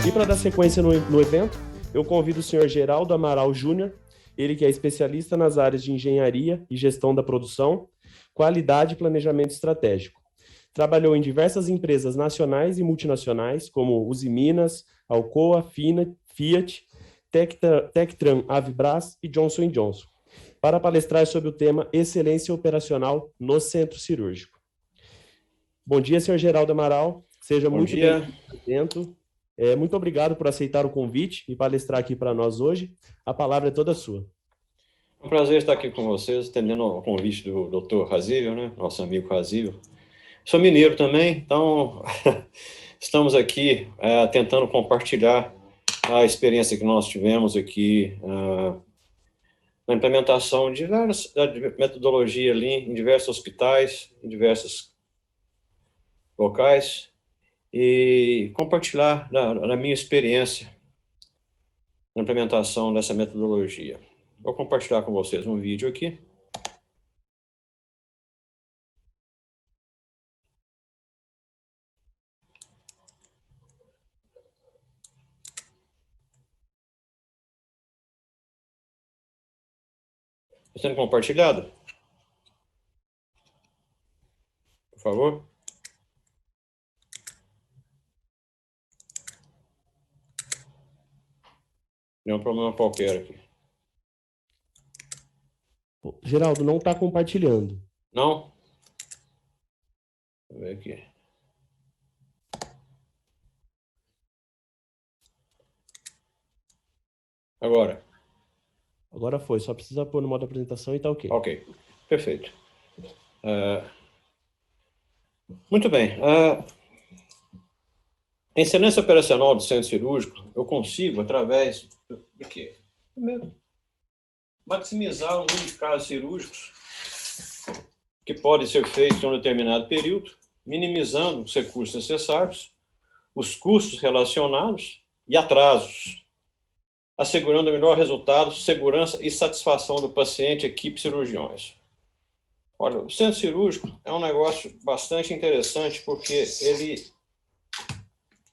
E para dar sequência no evento, eu convido o senhor Geraldo Amaral Júnior, ele que é especialista nas áreas de engenharia e gestão da produção, qualidade e planejamento estratégico. Trabalhou em diversas empresas nacionais e multinacionais, como Usiminas, Alcoa, Fiat, Tectran, Avibras e Johnson & Johnson, para palestrar sobre o tema Excelência Operacional no Centro Cirúrgico. Bom dia, senhor Geraldo Amaral. Seja muito bem-vindo. Muito obrigado por aceitar o convite e palestrar aqui para nós hoje. A palavra é toda sua. É um prazer estar aqui com vocês, atendendo ao convite do Dr. Razível, né? Nosso amigo Razível. Sou mineiro também, então estamos aqui tentando compartilhar a experiência que nós tivemos aqui na implementação de várias metodologia Lean em diversos hospitais, em diversos locais, e compartilhar da minha experiência na implementação dessa metodologia. Vou compartilhar com vocês um vídeo aqui. Está sendo compartilhado? Por favor. Nenhum problema qualquer aqui. Geraldo, não está compartilhando. Não? Vou ver aqui. Agora. Agora foi, só precisa pôr no modo apresentação e tá ok. Ok, perfeito. Muito bem. A excelência operacional do centro cirúrgico, eu consigo, através de quê? Primeiro, maximizar o número de casos cirúrgicos que podem ser feitos em um determinado período, minimizando os recursos necessários, os custos relacionados e atrasos, assegurando o melhor resultado, segurança e satisfação do paciente, equipe e cirurgiões. Olha, o centro cirúrgico é um negócio bastante interessante porque ele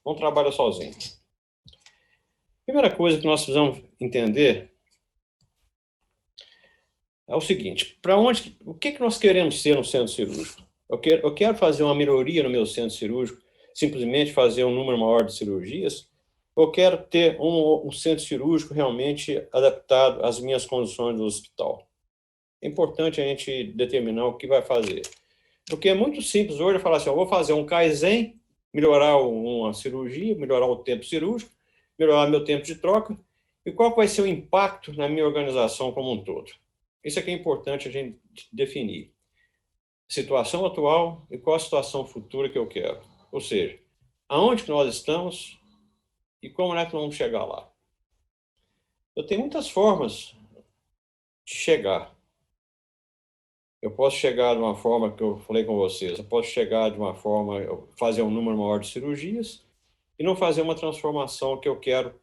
não trabalha sozinho. Primeira coisa que nós precisamos entender é o seguinte: o que nós queremos ser no centro cirúrgico? Eu quero fazer uma melhoria no meu centro cirúrgico, simplesmente fazer um número maior de cirurgias? Eu quero ter um centro cirúrgico realmente adaptado às minhas condições do hospital. É importante a gente determinar o que vai fazer. Porque é muito simples hoje falar assim: eu vou fazer um Kaizen, melhorar uma cirurgia, melhorar o tempo cirúrgico, melhorar meu tempo de troca, e qual vai ser o impacto na minha organização como um todo. Isso é que é importante a gente definir. Situação atual e qual a situação futura que eu quero. Ou seja, aonde que nós estamos e como é que vamos chegar lá. Eu tenho muitas formas de chegar. Eu posso chegar de uma forma que eu falei com vocês, eu posso chegar de uma forma, fazer um número maior de cirurgias e não fazer uma transformação que eu quero,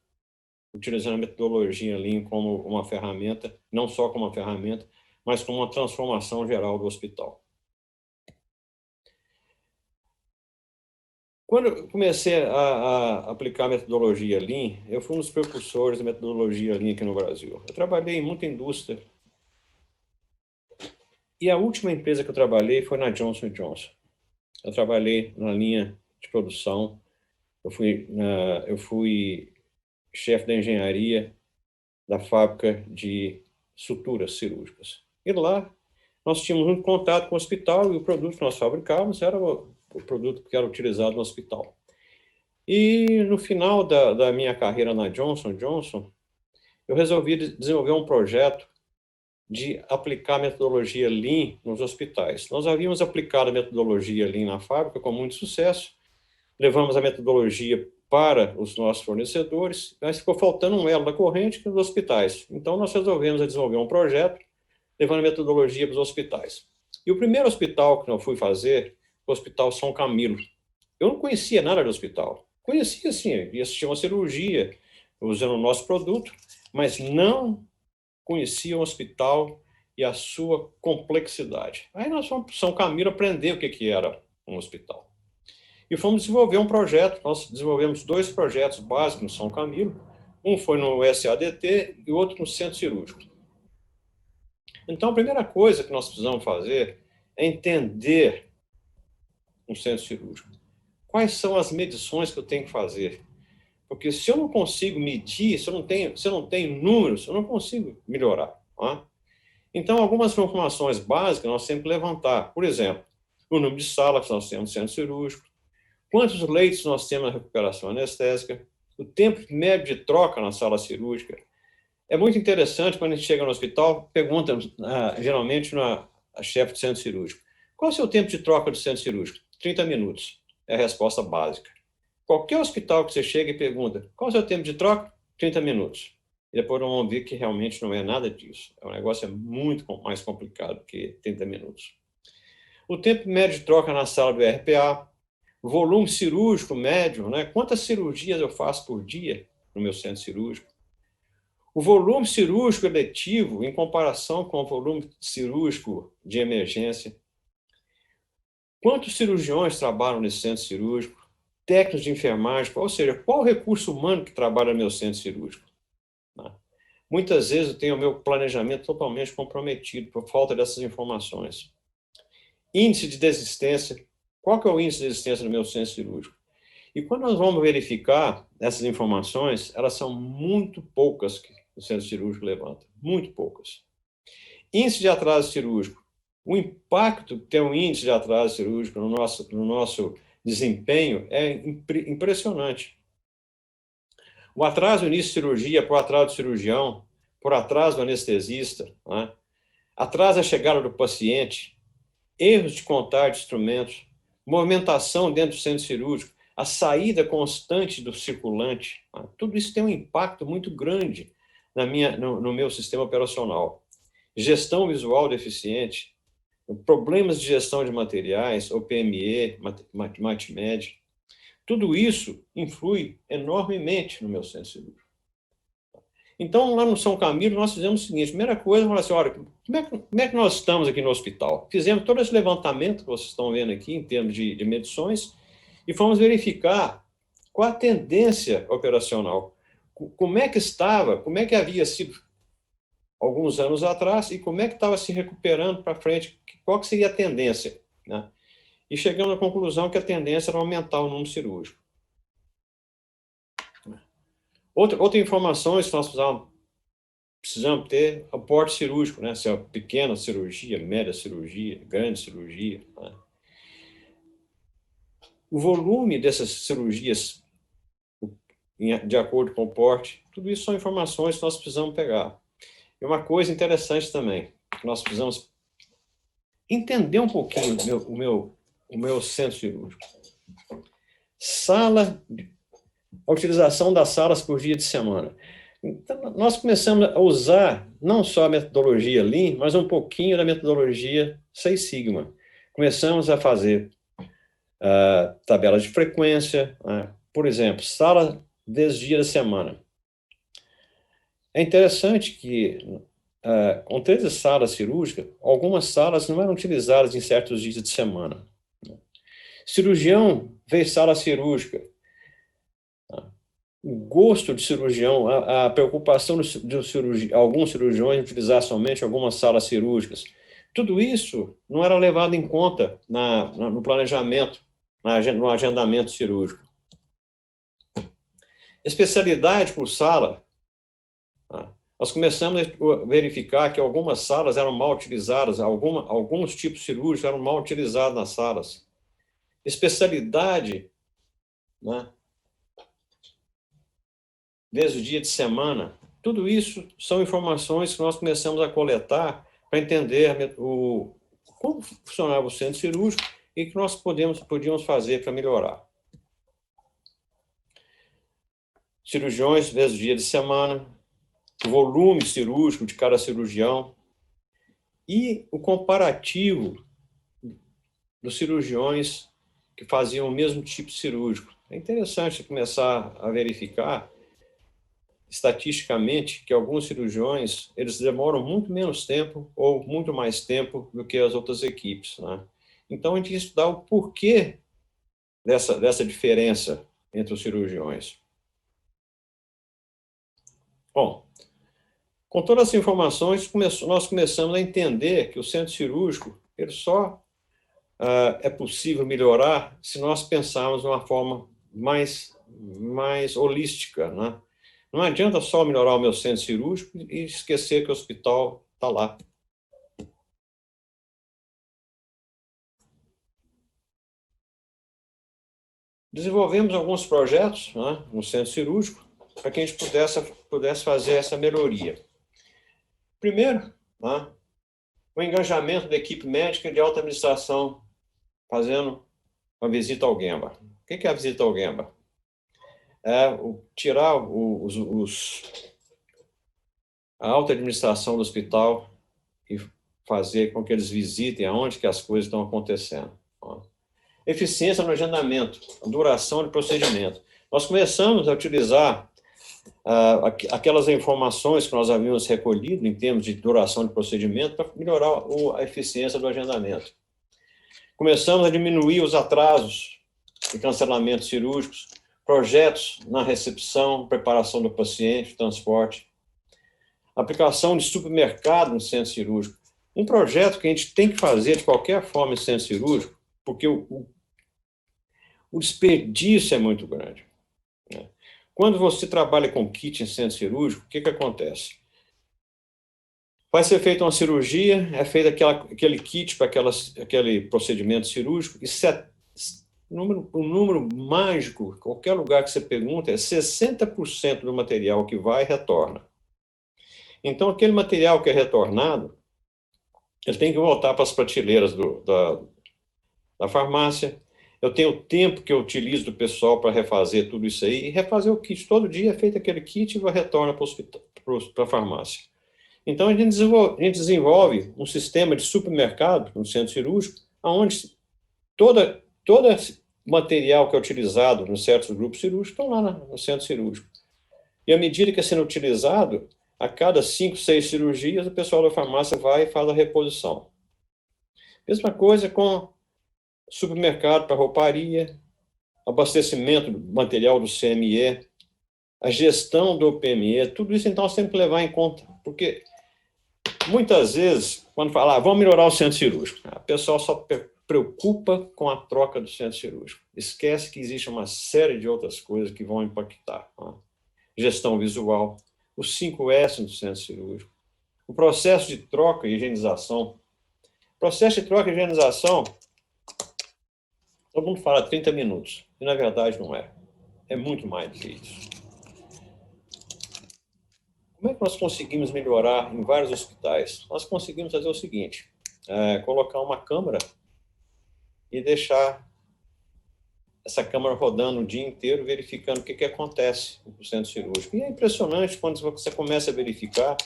utilizando a metodologia Lean como uma ferramenta, não só como uma ferramenta, mas como uma transformação geral do hospital. Quando eu comecei a aplicar a metodologia Lean, eu fui um dos precursores da metodologia Lean aqui no Brasil. Eu trabalhei em muita indústria. E a última empresa que eu trabalhei foi na Johnson & Johnson. Eu trabalhei na linha de produção, eu fui chefe da engenharia da fábrica de suturas cirúrgicas. E lá nós tínhamos um contato com o hospital e o produto que nós fabricávamos era o produto que era utilizado no hospital. E no final da minha carreira na Johnson & Johnson, eu resolvi desenvolver um projeto de aplicar a metodologia Lean nos hospitais. Nós havíamos aplicado a metodologia Lean na fábrica com muito sucesso, levamos a metodologia para os nossos fornecedores, mas ficou faltando um elo da corrente nos hospitais. Então, nós resolvemos desenvolver um projeto levando a metodologia para os hospitais. E o primeiro hospital que eu fui fazer foi o Hospital São Camilo. Eu não conhecia nada do hospital. Conhecia, sim, ia assistir uma cirurgia usando o nosso produto, mas não conhecia o hospital e a sua complexidade. Aí nós fomos para São Camilo aprender o que era um hospital. e fomos desenvolver um projeto. Nós desenvolvemos 2 projetos básicos no São Camilo, um foi no SADT e o outro no Centro Cirúrgico. Então, a primeira coisa que nós precisamos fazer é entender um centro cirúrgico. Quais são as medições que eu tenho que fazer? Porque se eu não consigo medir, se eu não tenho números, eu não consigo melhorar. Tá? Então, algumas informações básicas nós temos que levantar. Por exemplo, o número de salas que nós temos no centro cirúrgico, quantos leitos nós temos na recuperação anestésica, o tempo médio de troca na sala cirúrgica. É muito interessante quando a gente chega no hospital, pergunta geralmente a chefe do centro cirúrgico, qual é o seu tempo de troca do centro cirúrgico? 30 minutos. É a resposta básica. Qualquer hospital que você chega e pergunta, qual é o seu tempo de troca? 30 minutos. E depois vão ver que realmente não é nada disso. O negócio é muito mais complicado que 30 minutos. O tempo médio de troca na sala do RPA, o volume cirúrgico médio, né? Quantas cirurgias eu faço por dia no meu centro cirúrgico? O volume cirúrgico eletivo em comparação com o volume cirúrgico de emergência. Quantos cirurgiões trabalham nesse centro cirúrgico? Técnicos de enfermagem, ou seja, qual o recurso humano que trabalha no meu centro cirúrgico? Muitas vezes eu tenho o meu planejamento totalmente comprometido por falta dessas informações. Índice de desistência. Qual que é o índice de desistência no meu centro cirúrgico? E quando nós vamos verificar essas informações, elas são muito poucas que o centro cirúrgico levanta. Muito poucas. Índice de atraso cirúrgico. O impacto que tem um índice de atraso cirúrgico no nosso desempenho é impressionante. O atraso no início de cirurgia por atraso do cirurgião, por atraso do anestesista, né? Atraso na chegada do paciente, erros de contato de instrumentos, movimentação dentro do centro cirúrgico, a saída constante do circulante, né? Tudo isso tem um impacto muito grande no meu sistema operacional. Gestão visual deficiente, problemas de gestão de materiais, OPME, MatMed, tudo isso influi enormemente no meu centro cirúrgico. Então, lá no São Camilo, nós fizemos o seguinte, a primeira coisa, nós assim, olha, como é que nós estamos aqui no hospital? Fizemos todo esse levantamento que vocês estão vendo aqui, em termos de medições, e fomos verificar qual a tendência operacional, como é que estava, como é que havia sido alguns anos atrás, e como é que estava se recuperando para frente, qual que seria a tendência, né? E chegamos à conclusão que a tendência era aumentar o número cirúrgico. Outra informação é que nós precisamos ter o porte cirúrgico, né? Se é pequena cirurgia, média cirurgia, grande cirurgia, né? O volume dessas cirurgias, de acordo com o porte, tudo isso são informações que nós precisamos pegar. E uma coisa interessante também, que nós precisamos entender um pouquinho o meu centro cirúrgico. A utilização das salas por dia de semana. Então, nós começamos a usar não só a metodologia Lean, mas um pouquinho da metodologia Six Sigma. Começamos a fazer tabelas de frequência, por exemplo, sala vezes dia da semana. É interessante que, com 13 salas cirúrgicas, algumas salas não eram utilizadas em certos dias de semana. Cirurgião fez sala cirúrgica. O gosto de cirurgião, a preocupação de alguns cirurgiões em utilizar somente algumas salas cirúrgicas, tudo isso não era levado em conta no planejamento, no agendamento cirúrgico. Especialidade por sala. Nós começamos a verificar que algumas salas eram mal utilizadas, alguns tipos cirúrgicos eram mal utilizados nas salas. Especialidade, né? Desde o dia de semana, tudo isso são informações que nós começamos a coletar para entender como funcionava o centro cirúrgico e o que nós podíamos fazer para melhorar. Cirurgiões vezes o dia de semana, o volume cirúrgico de cada cirurgião e o comparativo dos cirurgiões que faziam o mesmo tipo cirúrgico. É interessante começar a verificar estatisticamente que alguns cirurgiões eles demoram muito menos tempo ou muito mais tempo do que as outras equipes, né? Então a gente tem que estudar o porquê dessa diferença entre os cirurgiões? Bom, com todas as informações, nós começamos a entender que o centro cirúrgico ele só é possível melhorar se nós pensarmos de uma forma mais holística, né? Não adianta só melhorar o meu centro cirúrgico e esquecer que o hospital está lá. Desenvolvemos alguns projetos, né, no centro cirúrgico para que a gente pudesse fazer essa melhoria. Primeiro, né, o engajamento da equipe médica de alta administração fazendo uma visita ao Gemba. O que é a visita ao Gemba? É tirar a alta administração do hospital e fazer com que eles visitem aonde que as coisas estão acontecendo. Eficiência no agendamento, duração de procedimento. Nós começamos a utilizar aquelas informações que nós havíamos recolhido em termos de duração de procedimento para melhorar a eficiência do agendamento. Começamos a diminuir os atrasos e cancelamentos cirúrgicos, projetos na recepção, preparação do paciente, transporte, aplicação de supermercado no centro cirúrgico. Um projeto que a gente tem que fazer de qualquer forma no centro cirúrgico, porque o desperdício é muito grande, né? Quando você trabalha com kit em centro cirúrgico, o que acontece? Vai ser feita uma cirurgia, é feito aquele kit para aquele procedimento cirúrgico, e um número mágico, qualquer lugar que você pergunta, é 60% do material que vai retorna. Então, aquele material que é retornado, ele tem que voltar para as prateleiras da farmácia. Eu tenho o tempo que eu utilizo do pessoal para refazer tudo isso aí, e refazer o kit. Todo dia é feito aquele kit e retorna para a farmácia. Então, a gente desenvolve um sistema de supermercado no centro cirúrgico, onde todo material que é utilizado em certos grupos cirúrgicos estão lá no centro cirúrgico. E à medida que é sendo utilizado, a cada 5, 6 cirurgias, o pessoal da farmácia vai e faz a reposição. Mesma coisa com supermercado para rouparia, abastecimento do material do CME, a gestão do PME, tudo isso, então, nós temos que levar em conta, porque muitas vezes, quando fala, vamos melhorar o centro cirúrgico, o pessoal só preocupa com a troca do centro cirúrgico. Esquece que existe uma série de outras coisas que vão impactar. Gestão visual, os 5S do centro cirúrgico, o processo de troca e higienização. O processo de troca e higienização, todo mundo fala 30 minutos, e na verdade não é. É muito mais do que isso. Como é que nós conseguimos melhorar em vários hospitais? Nós conseguimos fazer o seguinte, colocar uma câmera e deixar essa câmera rodando o dia inteiro, verificando o que acontece no centro cirúrgico. E é impressionante quando você começa a verificar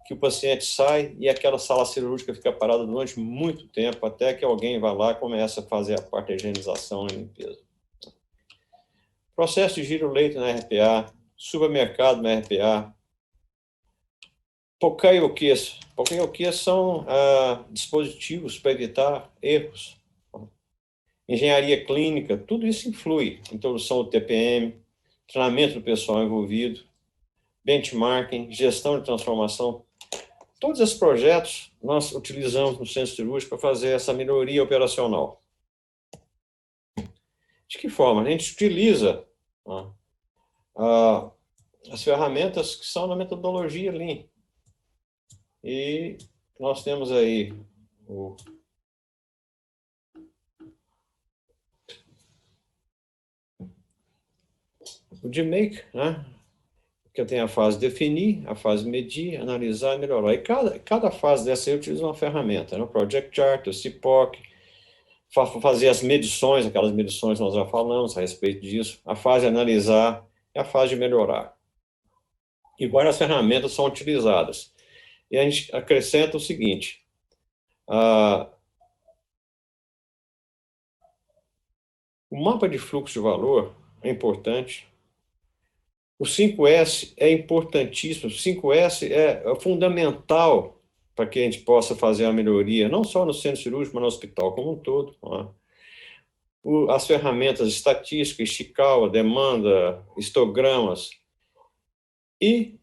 que o paciente sai e aquela sala cirúrgica fica parada durante muito tempo, até que alguém vá lá e comece a fazer a parte da higienização e limpeza. Processo de giro-leito na RPA, supermercado na RPA, Pocaioquias. Pocaioquias são dispositivos para evitar erros. Engenharia clínica, tudo isso influi. Introdução do TPM, treinamento do pessoal envolvido, benchmarking, gestão de transformação. Todos esses projetos nós utilizamos no centro cirúrgico para fazer essa melhoria operacional. De que forma? A gente utiliza as ferramentas que são na metodologia Lean. E nós temos aí o DMake, né? Que tem a fase definir, a fase medir, analisar e melhorar. E cada fase dessa aí utiliza uma ferramenta, né? O Project Chart, o CIPOC, fazer as medições, aquelas medições que nós já falamos a respeito disso, a fase de analisar e a fase de melhorar. E várias ferramentas são utilizadas. E a gente acrescenta o seguinte, o mapa de fluxo de valor é importante. O 5S é importantíssimo. O 5S é fundamental para que a gente possa fazer a melhoria, não só no centro cirúrgico, mas no hospital como um todo. as ferramentas estatísticas, Ishikawa, demanda, histogramas. E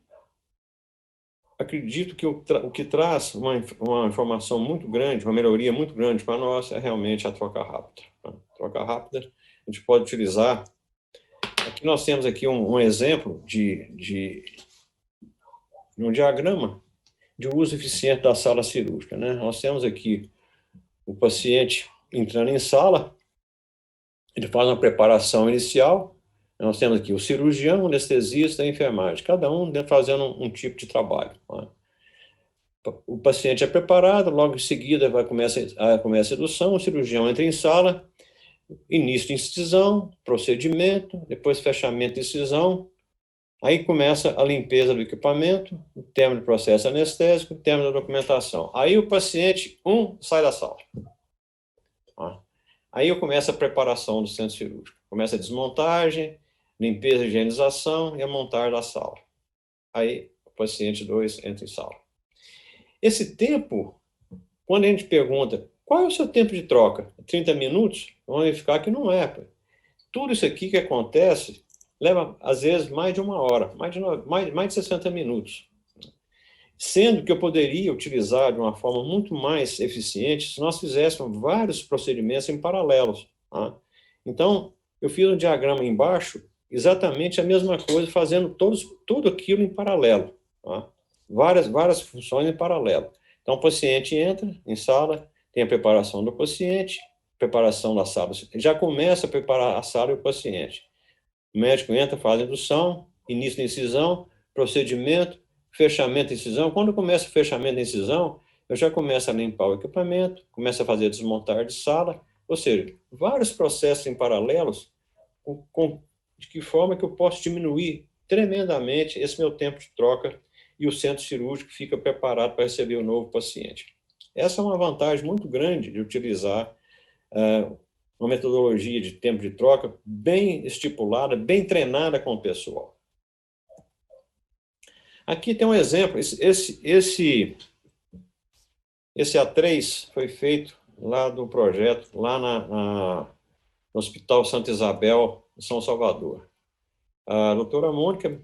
acredito que o que traz uma informação muito grande, uma melhoria muito grande para nós, é realmente a troca rápida. A troca rápida a gente pode utilizar. Aqui nós temos aqui um exemplo de um diagrama de uso eficiente da sala cirúrgica, né? Nós temos aqui o paciente entrando em sala, ele faz uma preparação inicial, nós temos aqui o cirurgião, o anestesista e a enfermagem, cada um fazendo um tipo de trabalho. Né? O paciente é preparado, logo em seguida começa a indução, o cirurgião entra em sala, início de incisão, procedimento, depois fechamento de incisão, aí começa a limpeza do equipamento, o término do processo anestésico, o término da documentação. Aí o paciente, sai da sala. Aí eu começo a preparação do centro cirúrgico. Começa a desmontagem, limpeza e higienização e a montagem da sala. Aí o paciente 2 entra em sala. Esse tempo, quando a gente pergunta, qual é o seu tempo de troca? 30 minutos? Vamos verificar que não é. Tudo isso aqui que acontece leva, às vezes, mais de 1 hora, mais de 60 minutos. Sendo que eu poderia utilizar de uma forma muito mais eficiente se nós fizéssemos vários procedimentos em paralelos. Tá? Então, eu fiz um diagrama embaixo, exatamente a mesma coisa, fazendo tudo aquilo em paralelo. Tá? Várias funções em paralelo. Então, o paciente entra em sala, tem a preparação do paciente, preparação da sala. Já começa a preparar a sala e o paciente. O médico entra, faz a indução, início da incisão, procedimento, fechamento da incisão. Quando começa o fechamento da incisão, eu já começo a limpar o equipamento, começo a fazer desmontar de sala, ou seja, vários processos em paralelos, de que forma que eu posso diminuir tremendamente esse meu tempo de troca e o centro cirúrgico fica preparado para receber o novo paciente. Essa é uma vantagem muito grande de utilizar uma metodologia de tempo de troca bem estipulada, bem treinada com o pessoal. Aqui tem um exemplo, esse A3 foi feito lá do projeto, lá no Hospital Santa Isabel, em São Salvador. A doutora Mônica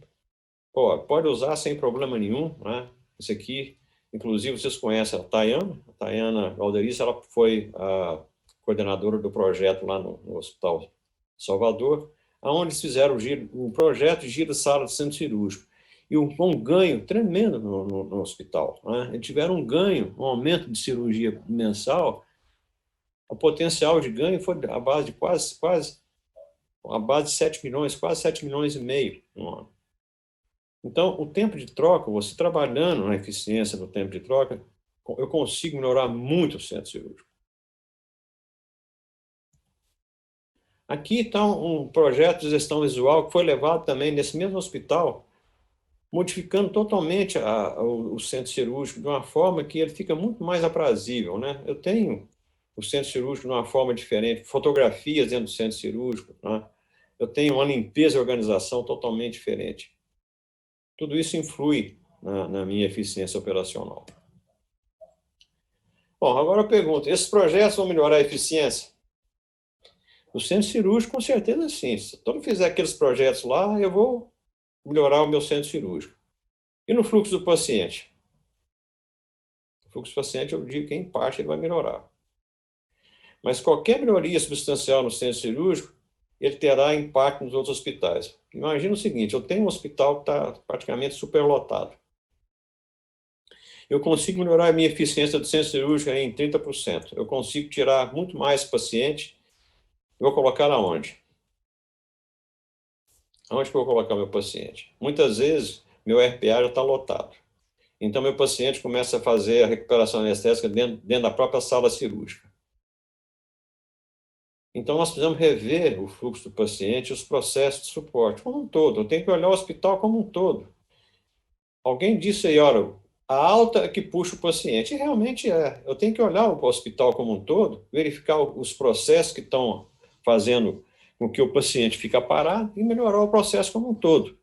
pode usar sem problema nenhum, né? Esse aqui, inclusive, vocês conhecem a Tayana Valderice, ela foi a coordenadora do projeto lá no Hospital Salvador, onde eles fizeram o projeto de giro de sala de centro cirúrgico. E um ganho tremendo no hospital. Né? Eles tiveram um ganho, um aumento de cirurgia mensal. O potencial de ganho foi a base de a base de 7 milhões, quase 7 milhões e meio no ano. Então, o tempo de troca, você trabalhando na eficiência do tempo de troca, eu consigo melhorar muito o centro cirúrgico. Aqui está um projeto de gestão visual que foi levado também nesse mesmo hospital, modificando totalmente o centro cirúrgico de uma forma que ele fica muito mais aprazível, né? Eu tenho o centro cirúrgico de uma forma diferente, fotografias dentro do centro cirúrgico, né? Eu tenho uma limpeza e organização totalmente diferente. Tudo isso influi na minha eficiência operacional. Bom, agora eu pergunto, esses projetos vão melhorar a eficiência? No centro cirúrgico, com certeza sim. Se eu não fizer aqueles projetos lá, eu vou melhorar o meu centro cirúrgico. E no fluxo do paciente? O fluxo do paciente, eu digo que em parte ele vai melhorar. Mas qualquer melhoria substancial no centro cirúrgico, ele terá impacto nos outros hospitais. Imagina o seguinte, eu tenho um hospital que está praticamente superlotado. Eu consigo melhorar a minha eficiência do centro cirúrgico em 30%. Eu consigo tirar muito mais paciente. Eu vou colocar aonde? Aonde que eu vou colocar meu paciente? Muitas vezes, meu RPA já está lotado. Então, meu paciente começa a fazer a recuperação anestésica dentro da própria sala cirúrgica. Então, nós precisamos rever o fluxo do paciente, os processos de suporte como um todo. Eu tenho que olhar o hospital como um todo. Alguém disse aí, olha, a alta é que puxa o paciente. E realmente é. Eu tenho que olhar o hospital como um todo, verificar os processos que estão fazendo com que o paciente fique parado e melhorar o processo como um todo.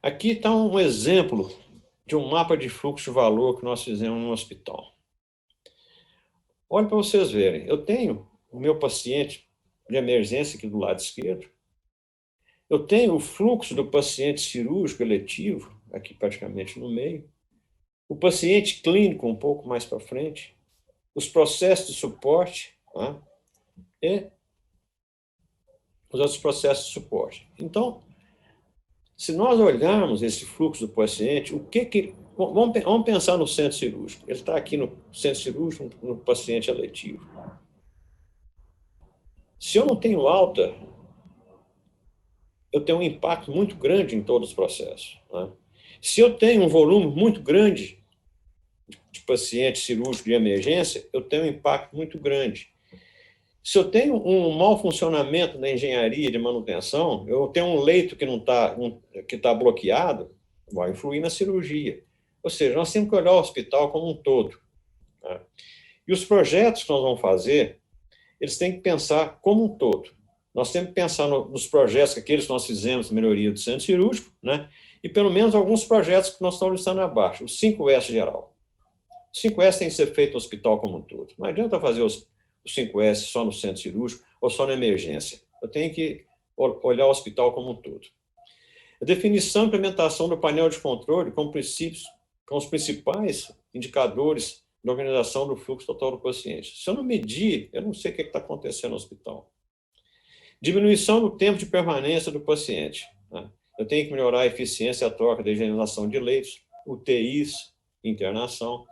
Aqui está um exemplo de um mapa de fluxo de valor que nós fizemos no hospital. Olha para vocês verem, eu tenho o meu paciente de emergência aqui do lado esquerdo, eu tenho o fluxo do paciente cirúrgico eletivo, aqui praticamente no meio, o paciente clínico um pouco mais para frente, os processos de suporte, tá? E os outros processos de suporte. Então, se nós olharmos esse fluxo do paciente, vamos pensar no centro cirúrgico. Ele está aqui no centro cirúrgico, no paciente eletivo. Se eu não tenho alta, eu tenho um impacto muito grande em todos os processos, né? Se eu tenho um volume muito grande de paciente cirúrgico de emergência, eu tenho um impacto muito grande. Se eu tenho um mau funcionamento da engenharia de manutenção, eu tenho um leito que não está que está bloqueado, vai influir na cirurgia. Ou seja, nós temos que olhar o hospital como um todo, né? E os projetos que nós vamos fazer, eles têm que pensar como um todo. Nós temos que pensar nos projetos, aqueles que nós fizemos de melhoria do centro cirúrgico, né? E pelo menos alguns projetos que nós estamos listando abaixo, os 5S geral. Os 5S têm que ser feito no hospital como um todo. Não adianta fazer os 5S só no centro cirúrgico ou só na emergência. Eu tenho que olhar o hospital como um todo. A definição e implementação do painel de controle com princípios, com os principais indicadores da organização do fluxo total do paciente. Se eu não medir, eu não sei o que está acontecendo no hospital. Diminuição do tempo de permanência do paciente, né? Eu tenho que melhorar a eficiência e a troca da higienização de leitos, UTIs, internação,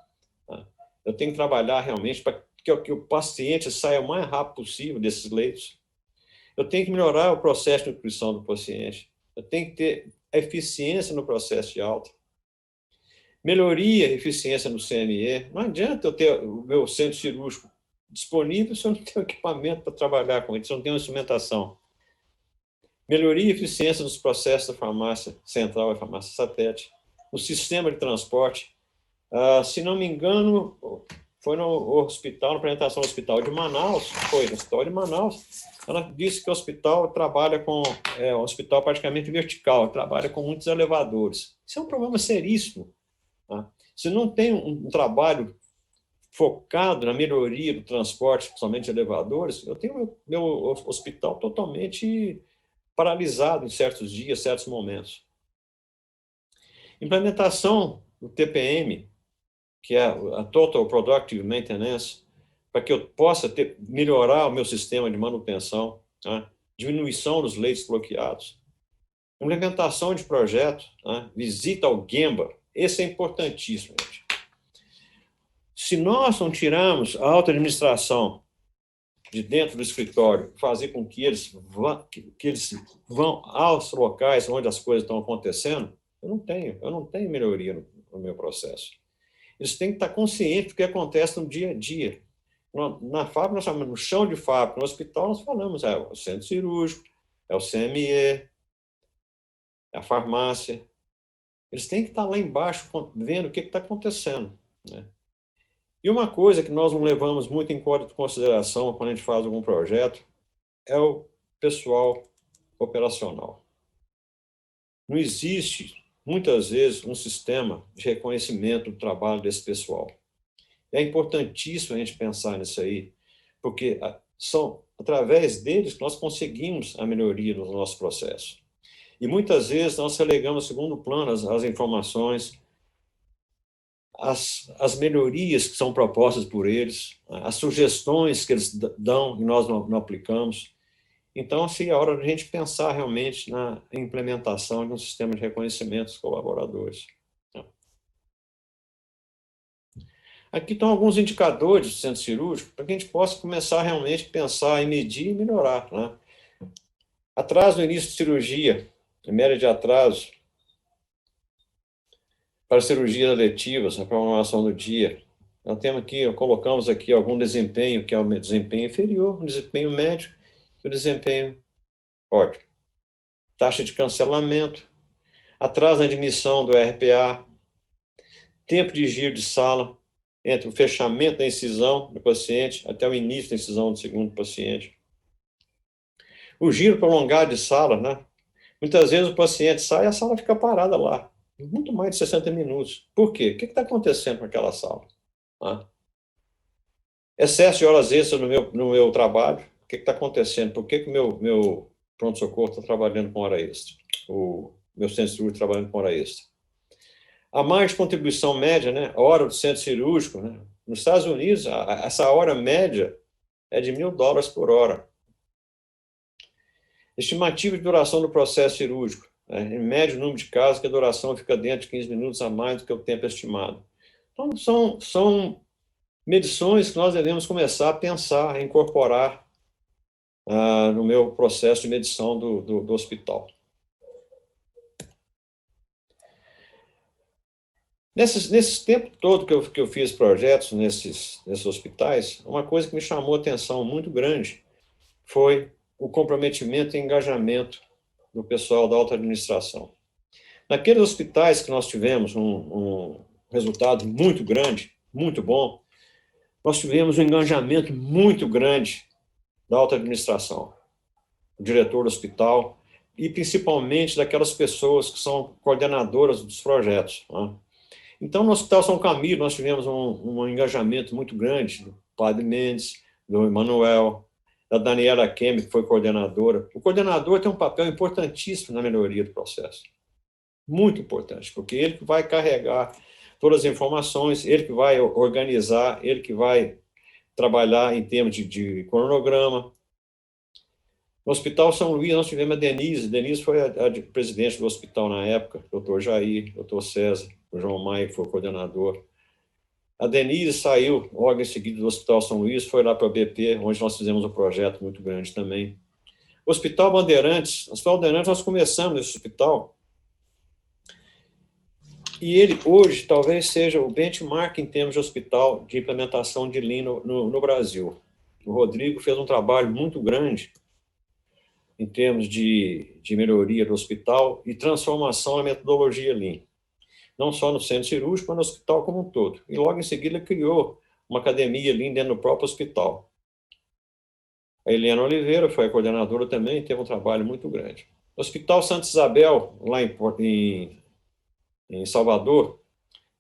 né? Eu tenho que trabalhar realmente para que o paciente saia o mais rápido possível desses leitos. Eu tenho que melhorar o processo de nutrição do paciente. Eu tenho que ter eficiência no processo de alta. Melhoria e eficiência no CME. Não adianta eu ter o meu centro cirúrgico disponível se eu não tenho equipamento para trabalhar com ele, se eu não tenho instrumentação. Melhoria e eficiência nos processos da farmácia central e farmácia satélite. O sistema de transporte. Se não me engano, foi no hospital, na apresentação do hospital de Manaus, ela disse que o hospital trabalha com, um hospital praticamente vertical, trabalha com muitos elevadores. Isso é um problema seríssimo, tá? Se não tem um trabalho focado na melhoria do transporte, principalmente de elevadores, eu tenho meu hospital totalmente paralisado em certos dias, certos momentos. Implementação do TPM, que é a Total Productive Maintenance, para que eu possa melhorar o meu sistema de manutenção, né? Diminuição dos leitos bloqueados. Implementação de projeto, né? Visita ao Gemba, esse é importantíssimo, gente. Se nós não tirarmos a alta administração de dentro do escritório, fazer com que eles vão aos locais onde as coisas estão acontecendo, eu não tenho melhoria no meu processo. Eles têm que estar conscientes do que acontece no dia a dia. Na fábrica, nós falamos, no chão de fábrica, no hospital, nós falamos, é o centro cirúrgico, é o CME, é a farmácia. Eles têm que estar lá embaixo vendo o que está acontecendo, né? E uma coisa que nós não levamos muito em consideração quando a gente faz algum projeto é o pessoal operacional. Não existe, muitas vezes, um sistema de reconhecimento do trabalho desse pessoal. É importantíssimo a gente pensar nisso aí, porque são através deles que nós conseguimos a melhoria dos nossos processos. E muitas vezes nós relegamos a segundo plano as informações, as melhorias que são propostas por eles, as sugestões que eles dão e nós não aplicamos. Então, assim, é hora de a gente pensar realmente na implementação de um sistema de reconhecimento dos colaboradores. Aqui estão alguns indicadores do centro cirúrgico para que a gente possa começar realmente a pensar em medir e melhorar, né? Atraso no início de cirurgia, a média de atraso para cirurgias eletivas, a programação do dia. Nós temos aqui, colocamos aqui algum desempenho, que é o desempenho inferior, o desempenho médio e o desempenho ótimo. Taxa de cancelamento, atraso na admissão do RPA, tempo de giro de sala entre o fechamento da incisão do paciente até o início da incisão do segundo paciente. O giro prolongado de sala, né? Muitas vezes o paciente sai e a sala fica parada lá, muito mais de 60 minutos. Por quê? O que está acontecendo com aquela sala? Excesso de horas extras no meu trabalho. O que está acontecendo? Por que o meu pronto-socorro está trabalhando com hora extra? O meu centro cirúrgico trabalhando com hora extra. A mais de contribuição média, né? A hora do centro cirúrgico, né? Nos Estados Unidos, essa hora média é de $1.000 por hora. Estimativa de duração do processo cirúrgico. Em médio número de casos que a duração fica dentro de 15 minutos a mais do que o tempo estimado. Então, são medições que nós devemos começar a pensar, a incorporar no meu processo de medição do hospital. Nesse tempo todo que eu fiz projetos nesses hospitais, uma coisa que me chamou a atenção muito grande foi o comprometimento e engajamento do pessoal da alta administração. Naqueles hospitais que nós tivemos um resultado muito grande, muito bom, nós tivemos um engajamento muito grande da alta administração, o diretor do hospital e principalmente daquelas pessoas que são coordenadoras dos projetos. Né? Então, no Hospital São Camilo, nós tivemos um engajamento muito grande do Padre Mendes, do Emanuel, da Daniela Kemi, que foi coordenadora. O coordenador tem um papel importantíssimo na melhoria do processo. Muito importante, porque ele que vai carregar todas as informações, ele que vai organizar, ele que vai trabalhar em termos de cronograma. No Hospital São Luís, nós tivemos a Denise. Denise foi a presidente do hospital na época, doutor Jair, doutor César, o João Maia, que foi o coordenador. A Denise saiu logo em seguida do Hospital São Luís, foi lá para a BP, onde nós fizemos um projeto muito grande também. O Hospital Bandeirantes, nós começamos esse hospital, e ele hoje talvez seja o benchmark em termos de hospital de implementação de Lean no Brasil. O Rodrigo fez um trabalho muito grande em termos de melhoria do hospital e transformação na metodologia Lean. Não só no centro cirúrgico, mas no hospital como um todo. E logo em seguida ele criou uma academia Lean dentro do próprio hospital. A Helena Oliveira foi a coordenadora também, teve um trabalho muito grande. O Hospital Santa Isabel, lá em Salvador,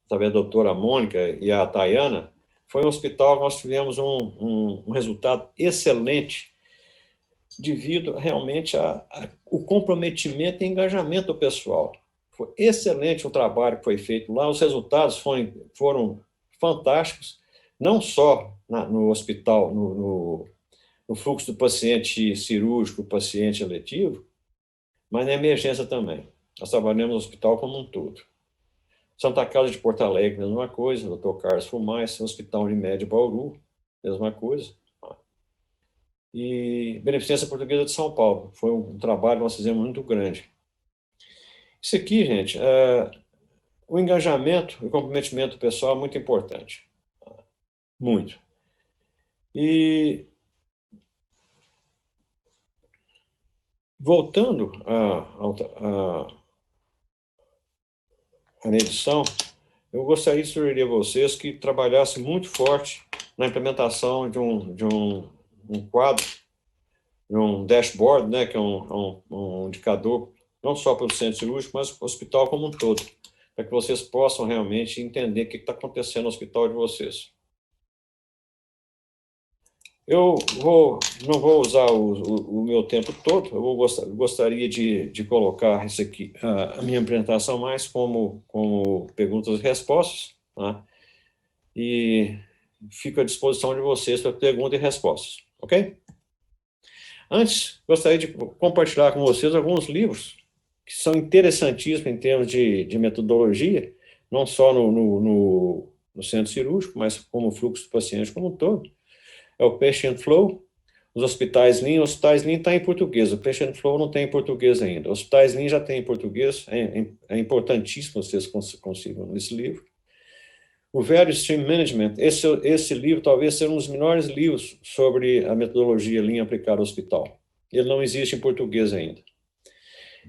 através da doutora Mônica e a Tayana, foi um hospital que nós tivemos um resultado excelente devido realmente ao comprometimento e engajamento do pessoal. Foi excelente o trabalho que foi feito lá, os resultados foram fantásticos, não só no hospital, no fluxo do paciente cirúrgico, paciente eletivo, mas na emergência também. Nós trabalhamos no hospital como um todo. Santa Casa de Porto Alegre, mesma coisa, Dr. Carlos Fumais, Hospital Unimed Bauru, mesma coisa. E Beneficência Portuguesa de São Paulo, foi um trabalho que nós fizemos muito grande. Isso aqui, gente, o engajamento e o comprometimento pessoal é muito importante. Muito. E voltando à medição, eu gostaria de sugerir a vocês que trabalhassem muito forte na implementação de um quadro, de um dashboard, né, que é um indicador, não só para o centro cirúrgico, mas para o hospital como um todo, para que vocês possam realmente entender o que está acontecendo no hospital de vocês. Eu não vou usar o meu tempo todo, eu gostaria de colocar isso aqui, a minha apresentação mais como perguntas e respostas, tá? E fico à disposição de vocês para perguntas e respostas, ok? Antes, gostaria de compartilhar com vocês alguns livros que são interessantíssimos em termos de metodologia, não só no centro cirúrgico, mas como fluxo do paciente como um todo. É o Patient Flow, os Hospitais Lean. O Hospitais Lean está em português, o Patient Flow não tem em português ainda. Os Hospitais Lean já tem em português, é importantíssimo vocês consigam esse livro. O Value Stream Management, esse livro talvez seja um dos melhores livros sobre a metodologia Lean aplicada ao hospital. Ele não existe em português ainda.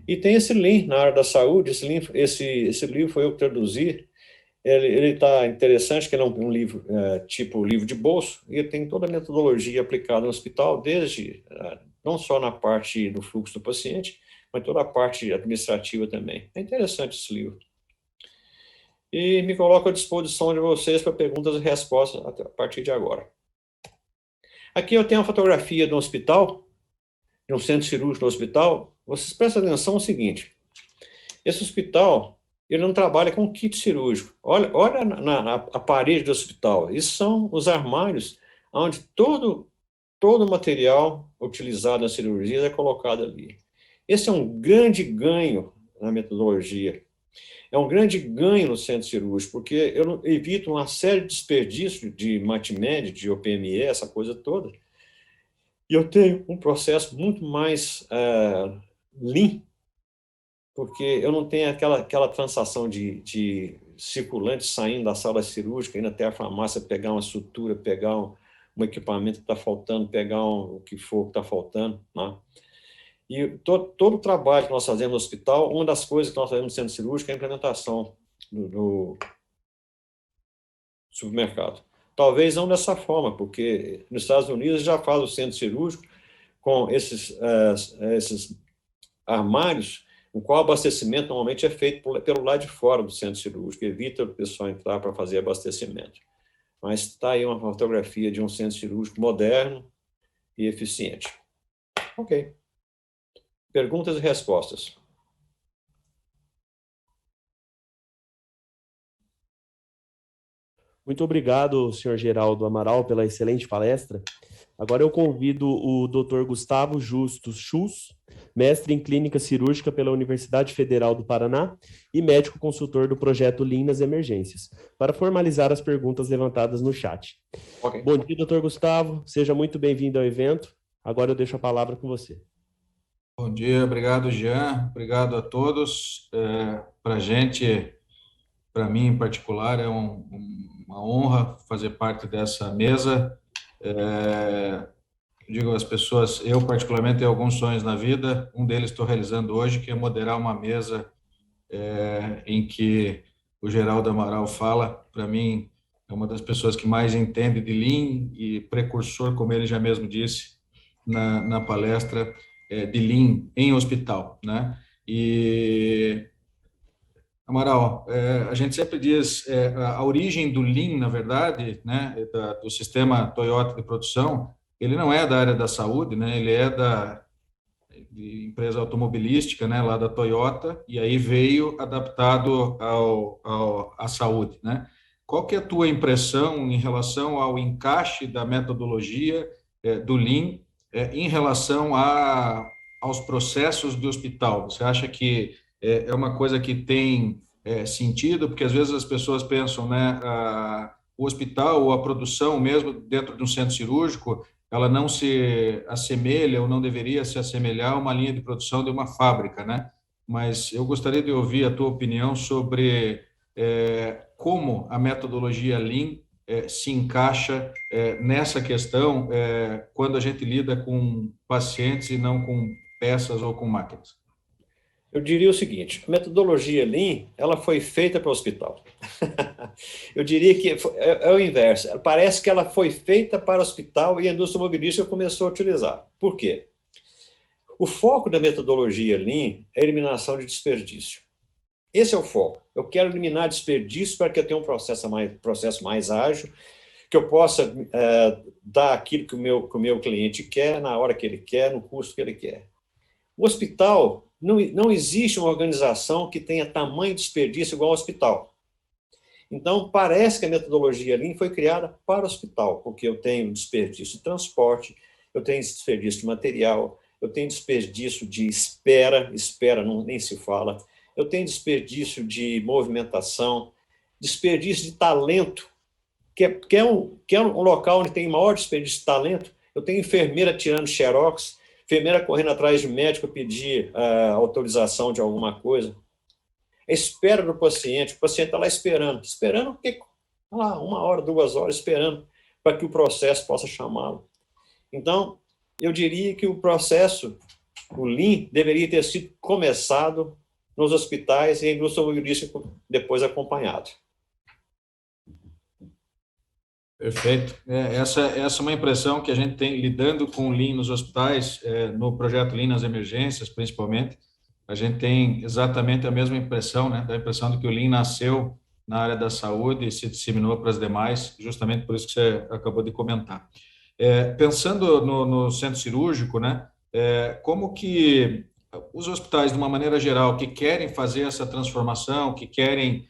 E tem esse Lean na área da saúde, esse livro foi eu que traduzi. Ele está interessante, que ele é um livro tipo livro de bolso, e ele tem toda a metodologia aplicada no hospital, desde não só na parte do fluxo do paciente, mas toda a parte administrativa também. É interessante esse livro. E me coloco à disposição de vocês para perguntas e respostas a partir de agora. Aqui eu tenho uma fotografia de um hospital, de um centro cirúrgico no hospital. Vocês prestem atenção no seguinte, esse hospital, ele não trabalha com kit cirúrgico. Olha a parede do hospital. Isso são os armários onde todo o material utilizado na cirurgia é colocado ali. Esse é um grande ganho na metodologia. É um grande ganho no centro cirúrgico, porque eu evito uma série de desperdícios de MATMED, de OPME, essa coisa toda. E eu tenho um processo muito mais lean, porque eu não tenho aquela transação de circulante saindo da sala cirúrgica, indo até a farmácia, pegar uma sutura, pegar um equipamento que está faltando, pegar o que for que está faltando, né? E todo o trabalho que nós fazemos no hospital, uma das coisas que nós fazemos no centro cirúrgico é a implementação do supermercado. Talvez não dessa forma, porque nos Estados Unidos já faz o centro cirúrgico com esses armários, o qual o abastecimento normalmente é feito pelo lado de fora do centro cirúrgico, evita o pessoal entrar para fazer abastecimento. Mas está aí uma fotografia de um centro cirúrgico moderno e eficiente. Ok. Perguntas e respostas. Muito obrigado, senhor Geraldo Amaral, pela excelente palestra. Agora eu convido o Dr. Gustavo Justus Schuss, mestre em Clínica Cirúrgica pela Universidade Federal do Paraná e médico consultor do projeto Lean nas Emergências, para formalizar as perguntas levantadas no chat. Okay. Bom dia, Dr. Gustavo. Seja muito bem-vindo ao evento. Agora eu deixo a palavra com você. Bom dia, obrigado, Jean. Obrigado a todos. Para a gente, para mim em particular, é uma honra fazer parte dessa mesa. Digo às pessoas, eu particularmente tenho alguns sonhos na vida, um deles estou realizando hoje, que é moderar uma mesa em que o Geraldo Amaral fala. Para mim, é uma das pessoas que mais entende de Lean e precursor, como ele já mesmo disse na palestra, de Lean em hospital, né? E Amaral, a gente sempre diz a origem do Lean, na verdade, né, do sistema Toyota de produção, ele não é da área da saúde, né? Ele é de empresa automobilística, né, lá da Toyota, e aí veio adaptado à saúde, né? Qual que é a tua impressão em relação ao encaixe da metodologia do Lean em relação aos processos do hospital? Você acha que é uma coisa que tem sentido? Porque às vezes as pessoas pensam, né, o hospital ou a produção mesmo dentro de um centro cirúrgico, ela não se assemelha ou não deveria se assemelhar a uma linha de produção de uma fábrica, né? Mas eu gostaria de ouvir a tua opinião sobre como a metodologia Lean se encaixa nessa questão quando a gente lida com pacientes e não com peças ou com máquinas. Eu diria o seguinte, a metodologia Lean, ela foi feita para o hospital. Eu diria que é o inverso. Parece que ela foi feita para o hospital e a indústria automobilística começou a utilizar. Por quê? O foco da metodologia Lean é a eliminação de desperdício. Esse é o foco. Eu quero eliminar desperdício para que eu tenha um processo mais ágil, que eu possa dar aquilo que o meu cliente quer, na hora que ele quer, no custo que ele quer. O hospital, não existe uma organização que tenha tamanho de desperdício igual ao hospital. Então, parece que a metodologia Lean foi criada para o hospital, porque eu tenho desperdício de transporte, eu tenho desperdício de material, eu tenho desperdício de espera nem se fala, eu tenho desperdício de movimentação, desperdício de talento, que é um local onde tem maior desperdício de talento. Eu tenho enfermeira tirando xerox, enfermeira correndo atrás de médico pedir autorização de alguma coisa. A espera do paciente, o paciente está lá esperando porque, lá, 1 hora, 2 horas, esperando para que o processo possa chamá-lo. Então, eu diria que o processo, o Lean, deveria ter sido começado nos hospitais e a indústria automobilística depois acompanhado. Perfeito. Essa é uma impressão que a gente tem lidando com o Lean nos hospitais, no projeto Lean nas emergências, principalmente. A gente tem exatamente a mesma impressão, né? Da impressão de que o Lean nasceu na área da saúde e se disseminou para as demais, justamente por isso que você acabou de comentar. Pensando no centro cirúrgico, né, como que os hospitais, de uma maneira geral, que querem fazer essa transformação, que querem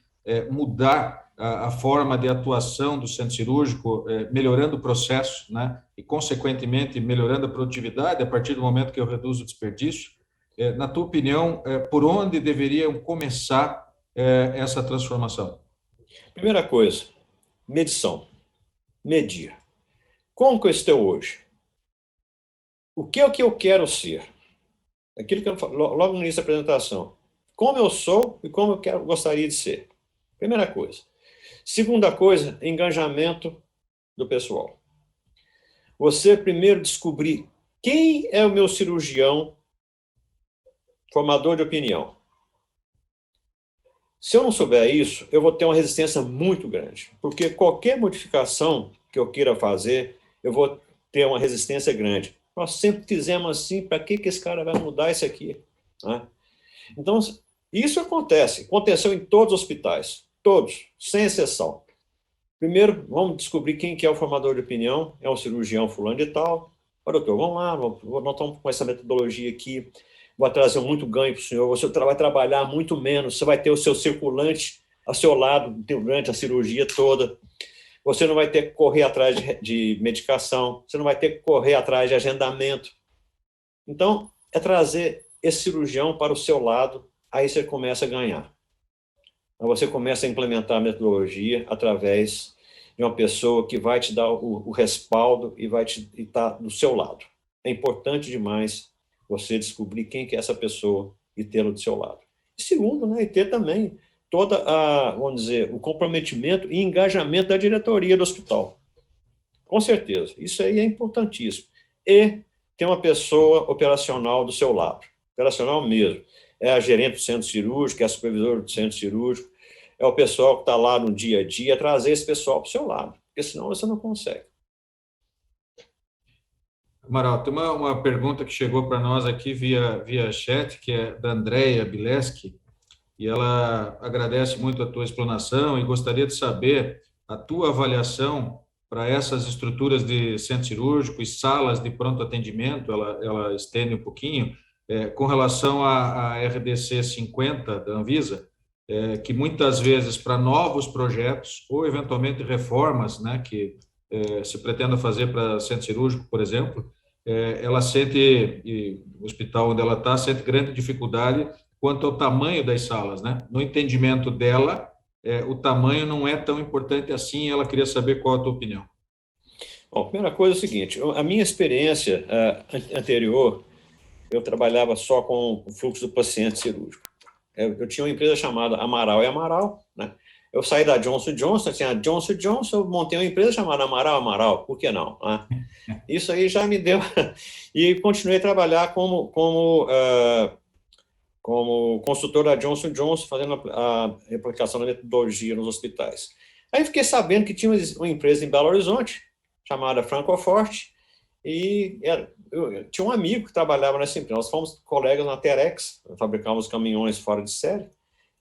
mudar a forma de atuação do centro cirúrgico, melhorando o processo, né, e, consequentemente, melhorando a produtividade a partir do momento que eu reduzo o desperdício, na tua opinião, por onde deveriam começar essa transformação? Primeira coisa, medição. Medir. Como que eu estou hoje? O que é o que eu quero ser? Aquilo que eu falo logo no início da apresentação. Como eu sou e como eu gostaria de ser. Primeira coisa. Segunda coisa, engajamento do pessoal. Você primeiro descobrir quem é o meu cirurgião formador de opinião. Se eu não souber isso, eu vou ter uma resistência muito grande, porque qualquer modificação que eu queira fazer, eu vou ter uma resistência grande. Nós sempre fizemos assim, para que esse cara vai mudar isso aqui? Né? Então, isso aconteceu em todos os hospitais, todos, sem exceção. Primeiro, vamos descobrir quem que é o formador de opinião, é um cirurgião fulano de tal. Olha, doutor, vamos lá, nós estamos com essa metodologia aqui, vai trazer muito ganho para o senhor, você vai trabalhar muito menos, você vai ter o seu circulante ao seu lado durante a cirurgia toda, você não vai ter que correr atrás de medicação, você não vai ter que correr atrás de agendamento. Então, é trazer esse cirurgião para o seu lado, aí você começa a ganhar. Então, você começa a implementar a metodologia através de uma pessoa que vai te dar o respaldo e vai estar do seu lado. É importante demais você descobrir quem que é essa pessoa e tê-lo do seu lado. E segundo, né, e ter também toda vamos dizer, o comprometimento e engajamento da diretoria do hospital. Com certeza, isso aí é importantíssimo. E ter uma pessoa operacional do seu lado, operacional mesmo. É a gerente do centro cirúrgico, é a supervisora do centro cirúrgico, é o pessoal que está lá no dia a dia, trazer esse pessoal para o seu lado, porque senão você não consegue. Amaral, tem uma pergunta que chegou para nós aqui via chat, que é da Andrea Bileski, e ela agradece muito a tua explanação e gostaria de saber a tua avaliação para essas estruturas de centro cirúrgico e salas de pronto atendimento, ela estende um pouquinho, com relação à RDC 50 da Anvisa, que muitas vezes para novos projetos ou eventualmente reformas, né, que se pretenda fazer para centro cirúrgico, por exemplo, ela sente, e o hospital onde ela está, sente grande dificuldade quanto ao tamanho das salas, né? No entendimento dela, o tamanho não é tão importante assim, ela queria saber qual a tua opinião. Bom, a primeira coisa é o seguinte, a minha experiência anterior, eu trabalhava só com o fluxo do paciente cirúrgico. Eu tinha uma empresa chamada Amaral e Amaral, né? Eu saí da Johnson Johnson, tinha Johnson Johnson, eu montei uma empresa chamada Amaral Amaral, por que não? Né? Isso aí já me deu... E continuei a trabalhar como consultor da Johnson Johnson, fazendo a aplicação da metodologia nos hospitais. Aí fiquei sabendo que tinha uma empresa em Belo Horizonte, chamada Francoforte, e eu tinha um amigo que trabalhava nessa empresa. Nós fomos colegas na Terex, fabricávamos caminhões fora de série,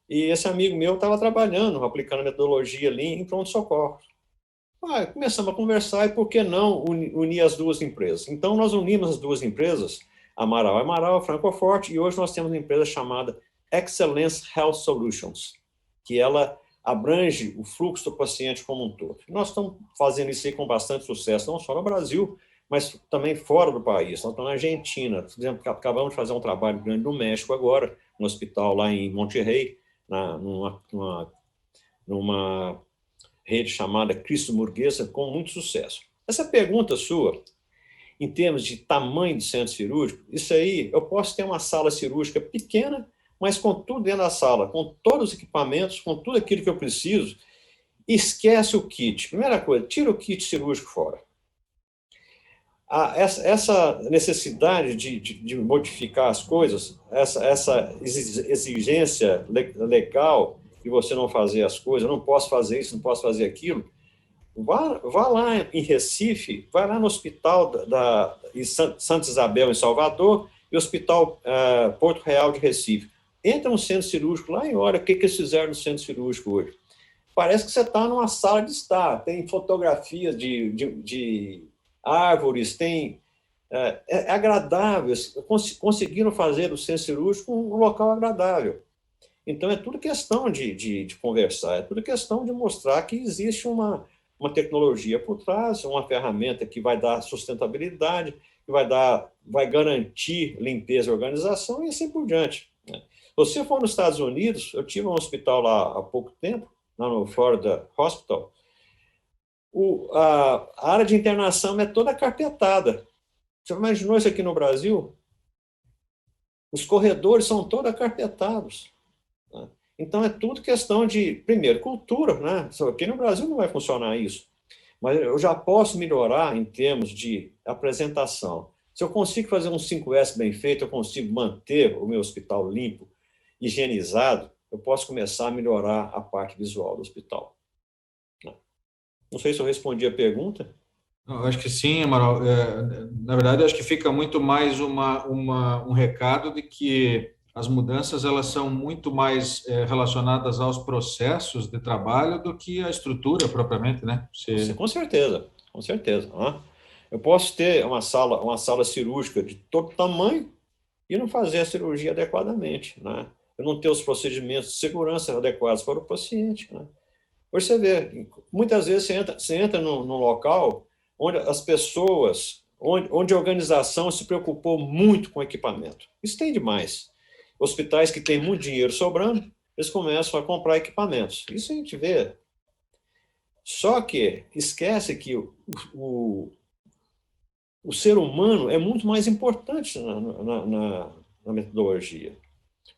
e esse amigo meu estava trabalhando, aplicando a metodologia ali em pronto-socorro. Começamos a conversar, e por que não unir as duas empresas? Então, nós unimos as duas empresas, Amaral, Francoforte, e hoje nós temos uma empresa chamada Excellence Health Solutions, que ela abrange o fluxo do paciente como um todo. Nós estamos fazendo isso aí com bastante sucesso, não só no Brasil, mas também fora do país. Nós estamos na Argentina, por exemplo, acabamos de fazer um trabalho grande no México agora, no hospital lá em Monterrey, numa rede chamada Cristo Murguesa, com muito sucesso. Essa pergunta sua, em termos de tamanho de centro cirúrgico, isso aí, eu posso ter uma sala cirúrgica pequena, mas com tudo dentro da sala, com todos os equipamentos, com tudo aquilo que eu preciso, esquece o kit. Primeira coisa, tira o kit cirúrgico fora. Essa necessidade de modificar as coisas, essa exigência legal de você não fazer as coisas, eu não posso fazer isso, não posso fazer aquilo, vá lá em Recife, vai lá no hospital em Santa Isabel, em Salvador, e o hospital Porto Real de Recife. Entra no centro cirúrgico lá e olha o que eles fizeram no centro cirúrgico hoje. Parece que você está numa sala de estar, tem fotografias de árvores, tem... É agradável, conseguiram fazer do centro cirúrgico um local agradável. Então, é tudo questão de conversar, é tudo questão de mostrar que existe uma tecnologia por trás, uma ferramenta que vai dar sustentabilidade, que vai garantir limpeza e organização e assim por diante. Se você for nos Estados Unidos, eu tive um hospital lá há pouco tempo, lá no Florida Hospital, a área de internação é toda carpetada. Você imaginou isso aqui no Brasil? Os corredores são todos acarpetados. Né? Então, é tudo questão de, primeiro, cultura. Né? Aqui no Brasil não vai funcionar isso. Mas eu já posso melhorar em termos de apresentação. Se eu consigo fazer um 5S bem feito, eu consigo manter o meu hospital limpo, higienizado, eu posso começar a melhorar a parte visual do hospital. Não sei se eu respondi a pergunta. Eu acho que sim, Amaral. Na verdade, eu acho que fica muito mais um recado de que as mudanças elas são muito mais relacionadas aos processos de trabalho do que à estrutura propriamente, né? Com certeza, com certeza. Eu posso ter uma sala cirúrgica de todo tamanho e não fazer a cirurgia adequadamente, né? Eu não ter os procedimentos de segurança adequados para o paciente, né? Você vê, muitas vezes você entra num local onde as pessoas, onde a organização se preocupou muito com equipamento. Isso tem demais. Hospitais que têm muito dinheiro sobrando, eles começam a comprar equipamentos. Isso a gente vê. Só que esquece que o ser humano é muito mais importante na metodologia.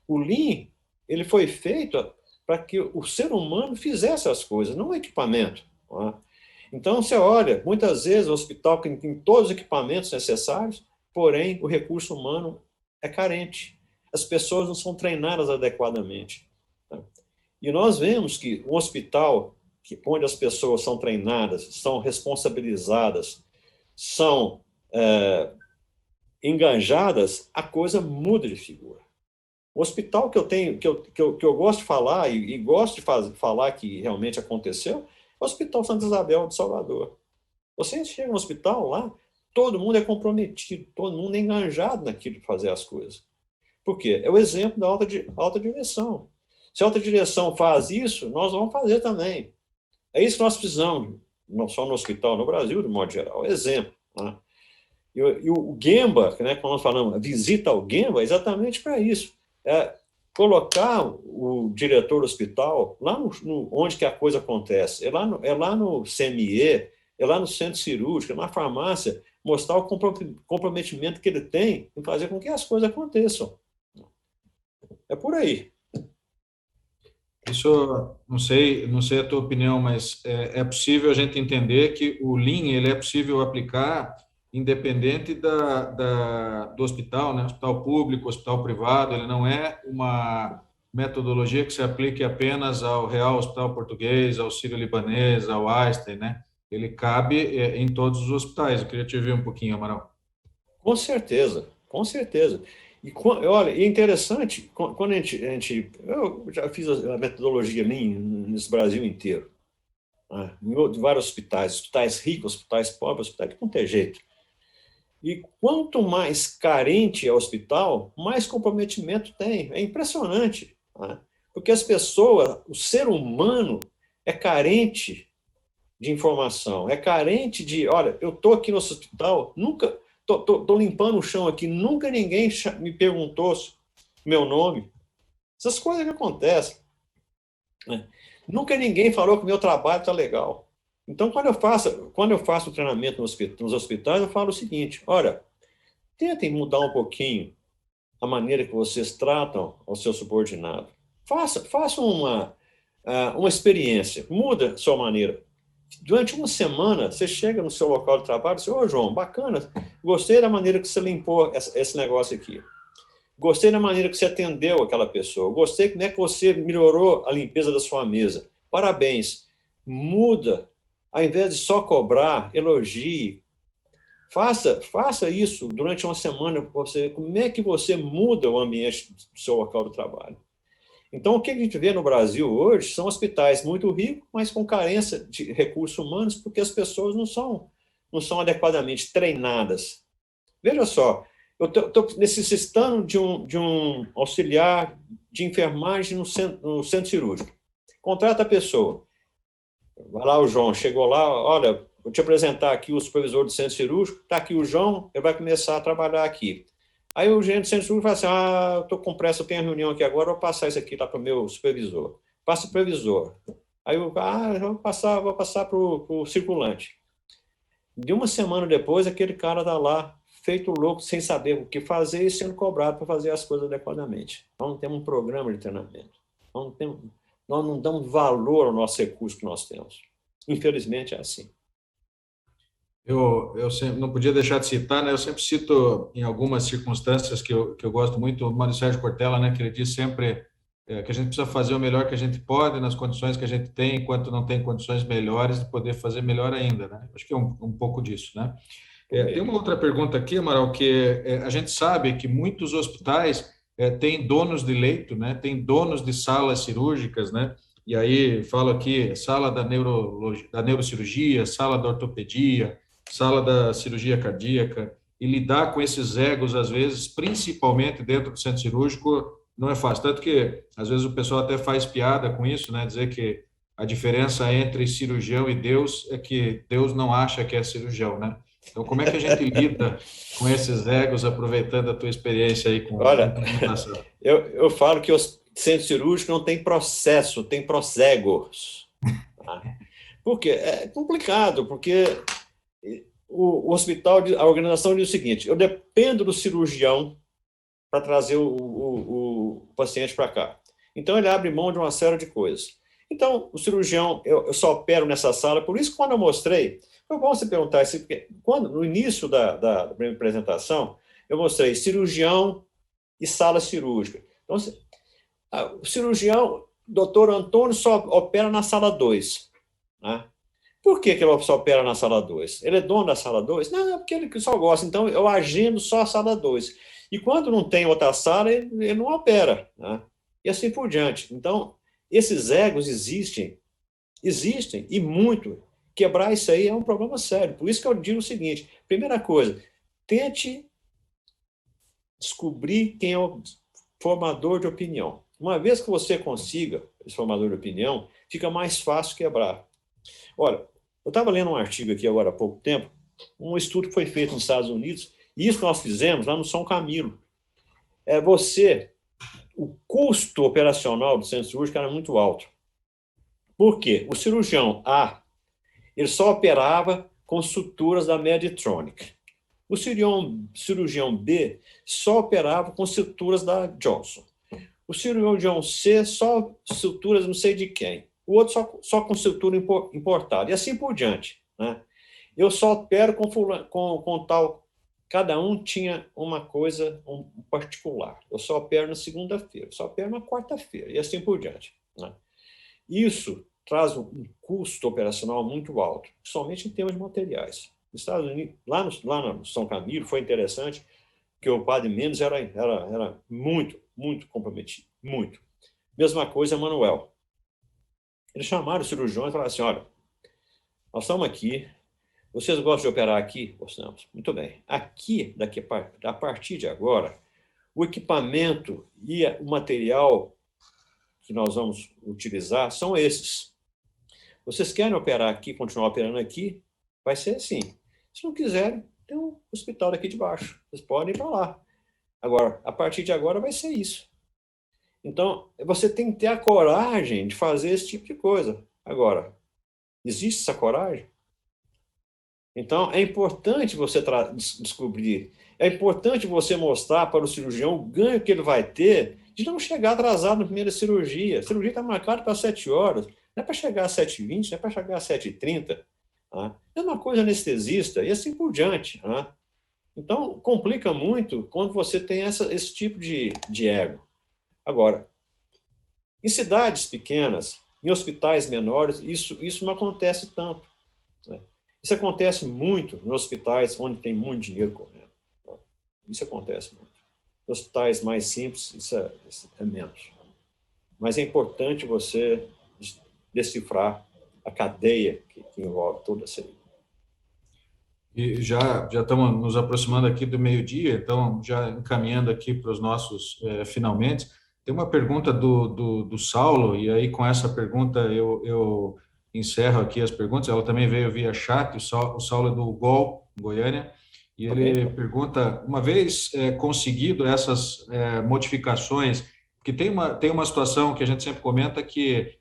O Lean, ele foi feito para que o ser humano fizesse as coisas, não o equipamento. Não é? Então, você olha, muitas vezes o hospital tem todos os equipamentos necessários, porém, o recurso humano é carente. As pessoas não são treinadas adequadamente. Tá? E nós vemos que um hospital onde as pessoas são treinadas, são responsabilizadas, são engajadas, a coisa muda de figura. O hospital que eu tenho, que eu gosto de falar, e gosto de falar que realmente aconteceu, é o Hospital Santa Isabel de Salvador. Você chega no hospital lá, todo mundo é comprometido, todo mundo é enganjado naquilo de fazer as coisas. Por quê? É o exemplo da alta direção. Se a alta direção faz isso, nós vamos fazer também. É isso que nós precisamos, não só no hospital, no Brasil, de modo geral. Exemplo. Né? E o Gemba, né, quando nós falamos visita ao Gemba, é exatamente para isso. Colocar o diretor do hospital lá onde que a coisa acontece. É lá no CME, é lá no centro cirúrgico, é na farmácia, mostrar o comprometimento que ele tem em fazer com que as coisas aconteçam. É por aí. Isso, não sei a tua opinião, mas é possível a gente entender que o Lean ele é possível aplicar independente do hospital, né? Hospital público, hospital privado, ele não é uma metodologia que se aplique apenas ao Real Hospital Português, ao Sírio-Libanês, ao Einstein, né? Ele cabe em todos os hospitais. Eu queria te ouvir um pouquinho, Amaral. Com certeza, com certeza. E olha, é interessante, quando eu já fiz a metodologia Lean nesse Brasil inteiro, né? Em vários hospitais ricos, hospitais pobres, hospitais que não tem jeito. E quanto mais carente é o hospital, mais comprometimento tem. É impressionante. Né? Porque as pessoas, o ser humano é carente de informação, é carente de, olha, eu estou aqui no hospital, nunca, estou limpando o chão aqui, nunca ninguém me perguntou meu nome. Essas coisas que acontecem. Né? Nunca ninguém falou que o meu trabalho está legal. Então, quando eu faço o treinamento nos hospitais, eu falo o seguinte, olha, tentem mudar um pouquinho a maneira que vocês tratam o seu subordinado. Faça uma experiência, muda a sua maneira. Durante uma semana, você chega no seu local de trabalho e diz, ô, João, bacana, gostei da maneira que você limpou esse negócio aqui. Gostei da maneira que você atendeu aquela pessoa. Gostei como é que você melhorou a limpeza da sua mesa. Parabéns. Muda. Ao invés de só cobrar, elogie. Faça isso durante uma semana. Como é que você muda o ambiente do seu local de trabalho? Então, o que a gente vê no Brasil hoje são hospitais muito ricos, mas com carência de recursos humanos, porque as pessoas não não são adequadamente treinadas. Veja só, eu estou necessitando de um auxiliar de enfermagem no centro cirúrgico. Contrata a pessoa. Vai lá o João, chegou lá, olha, vou te apresentar aqui o supervisor do centro cirúrgico, está aqui o João, ele vai começar a trabalhar aqui. Aí o gerente do centro cirúrgico fala assim, eu estou com pressa, eu tenho uma reunião aqui agora, vou passar isso aqui lá para o meu supervisor. Passa o supervisor. Aí eu vou passar para o circulante. De uma semana depois, aquele cara está lá, feito louco, sem saber o que fazer e sendo cobrado para fazer as coisas adequadamente. Nós não temos um programa de treinamento. Nós não damos valor ao nosso recurso que nós temos. Infelizmente, é assim. Eu sempre, não podia deixar de citar, né? Eu sempre cito, em algumas circunstâncias que eu gosto muito, o Mário Sérgio Cortella, né? Que ele diz sempre que a gente precisa fazer o melhor que a gente pode nas condições que a gente tem, enquanto não tem condições melhores, de poder fazer melhor ainda, né? Acho que é um pouco disso, né? Tem uma outra pergunta aqui, Amaral, que a gente sabe que muitos hospitais têm donos de leito, né? Tem donos de salas cirúrgicas, né? E aí falo aqui sala da neurocirurgia, sala da ortopedia, sala da cirurgia cardíaca, e lidar com esses egos, às vezes, principalmente dentro do centro cirúrgico, não é fácil. Tanto que, às vezes, o pessoal até faz piada com isso, né? Dizer que a diferença entre cirurgião e Deus é que Deus não acha que é cirurgião, né? Então, como é que a gente lida com esses egos, aproveitando a tua experiência aí com Olha, implementação? eu falo que o centro cirúrgico não tem processo, tem prosegos. Tá? Por quê? É complicado, porque o hospital, a organização diz o seguinte, eu dependo do cirurgião para trazer o paciente para cá. Então, ele abre mão de uma série de coisas. Então, o cirurgião, eu só opero nessa sala, por isso que quando eu mostrei, foi bom você perguntar isso, porque no início da minha apresentação, eu mostrei cirurgião e sala cirúrgica. Então, o cirurgião, doutor Antônio, só opera na sala 2. Né? Por que ele só opera na sala 2? Ele é dono da sala 2? Não, é porque ele só gosta. Então, eu agendo só a sala 2. E quando não tem outra sala, ele não opera. Né? E assim por diante. Então, esses egos existem e muito. Quebrar isso aí é um problema sério. Por isso que eu digo o seguinte, primeira coisa, tente descobrir quem é o formador de opinião. Uma vez que você consiga esse formador de opinião, fica mais fácil quebrar. Olha, eu estava lendo um artigo aqui agora há pouco tempo, um estudo que foi feito nos Estados Unidos, e isso nós fizemos lá no São Camilo. O custo operacional do centro cirúrgico era muito alto. Por quê? O cirurgião A, ele só operava com suturas da Medtronic. O cirurgião B só operava com suturas da Johnson. O cirurgião C só suturas não sei de quem. O outro só com sutura importada. E assim por diante. Né? Eu só opero com tal. Cada um tinha uma coisa particular. Eu só opero na segunda-feira, só opero na quarta-feira. E assim por diante. Né? Isso traz um custo operacional muito alto, somente em termos de materiais. Nos Estados Unidos, lá no São Camilo, foi interessante que o padre Mendes era muito, muito comprometido, muito. Mesma coisa, Manuel. Eles chamaram os cirurgiões e falaram assim, olha, nós estamos aqui, vocês gostam de operar aqui? Gostamos. Muito bem. Aqui, a partir de agora, o equipamento e o material que nós vamos utilizar são esses. Vocês querem operar aqui, continuar operando aqui? Vai ser assim. Se não quiserem, tem um hospital daqui de baixo. Vocês podem ir para lá. Agora, a partir de agora vai ser isso. Então, você tem que ter a coragem de fazer esse tipo de coisa. Agora, existe essa coragem? Então, é importante você descobrir, é importante você mostrar para o cirurgião o ganho que ele vai ter de não chegar atrasado na primeira cirurgia. A cirurgia está marcada para 7 horas, não é para chegar às 7h20, não é para chegar às 7h30. Tá? É uma coisa anestesista e assim por diante. Tá? Então, complica muito quando você tem esse tipo de ego. Agora, em cidades pequenas, em hospitais menores, isso não acontece tanto. Né? Isso acontece muito em hospitais onde tem muito dinheiro correndo. Isso acontece muito. Em hospitais mais simples, isso é menos. Mas é importante você decifrar a cadeia que envolve toda essa. E já estamos nos aproximando aqui do meio-dia, então já encaminhando aqui para os nossos finalmente. Tem uma pergunta do Saulo, e aí com essa pergunta eu encerro aqui as perguntas. Ela também veio via chat, o Saulo é do GOL, Goiânia, e ele pergunta, uma vez conseguido essas modificações, porque tem uma situação que a gente sempre comenta que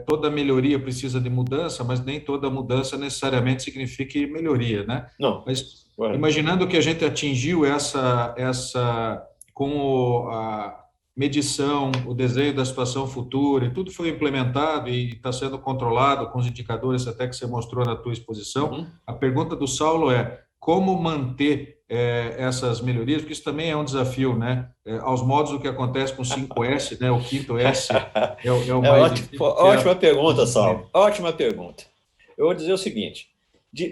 toda melhoria precisa de mudança, mas nem toda mudança necessariamente significa melhoria, né? Não. Mas imaginando que a gente atingiu essa com a medição, o desenho da situação futura, e tudo foi implementado e está sendo controlado com os indicadores até que você mostrou na tua exposição. A pergunta do Saulo é como manter essas melhorias, porque isso também é um desafio, né? Aos modos do que acontece com o 5S, né? O quinto S é o mais difícil. Ótima pergunta, Saulo. Ótima pergunta. Eu vou dizer o seguinte,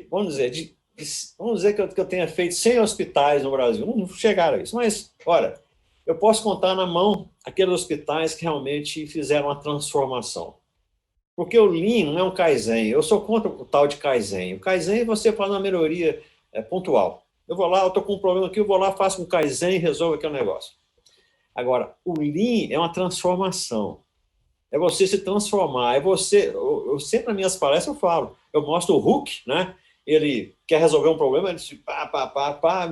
vamos dizer que eu tenha feito 100 hospitais no Brasil, não chegaram a isso, mas, olha, eu posso contar na mão aqueles hospitais que realmente fizeram a transformação. Porque o Lean não é um Kaizen, eu sou contra o tal de Kaizen. O Kaizen você faz uma melhoria pontual. Eu vou lá, eu estou com um problema aqui, eu vou lá, faço um Kaizen e resolvo aquele negócio. Agora, o Lean é uma transformação. É você se transformar. É você. Eu sempre nas minhas palestras eu falo. Eu mostro o Hulk, né? Ele quer resolver um problema, ele se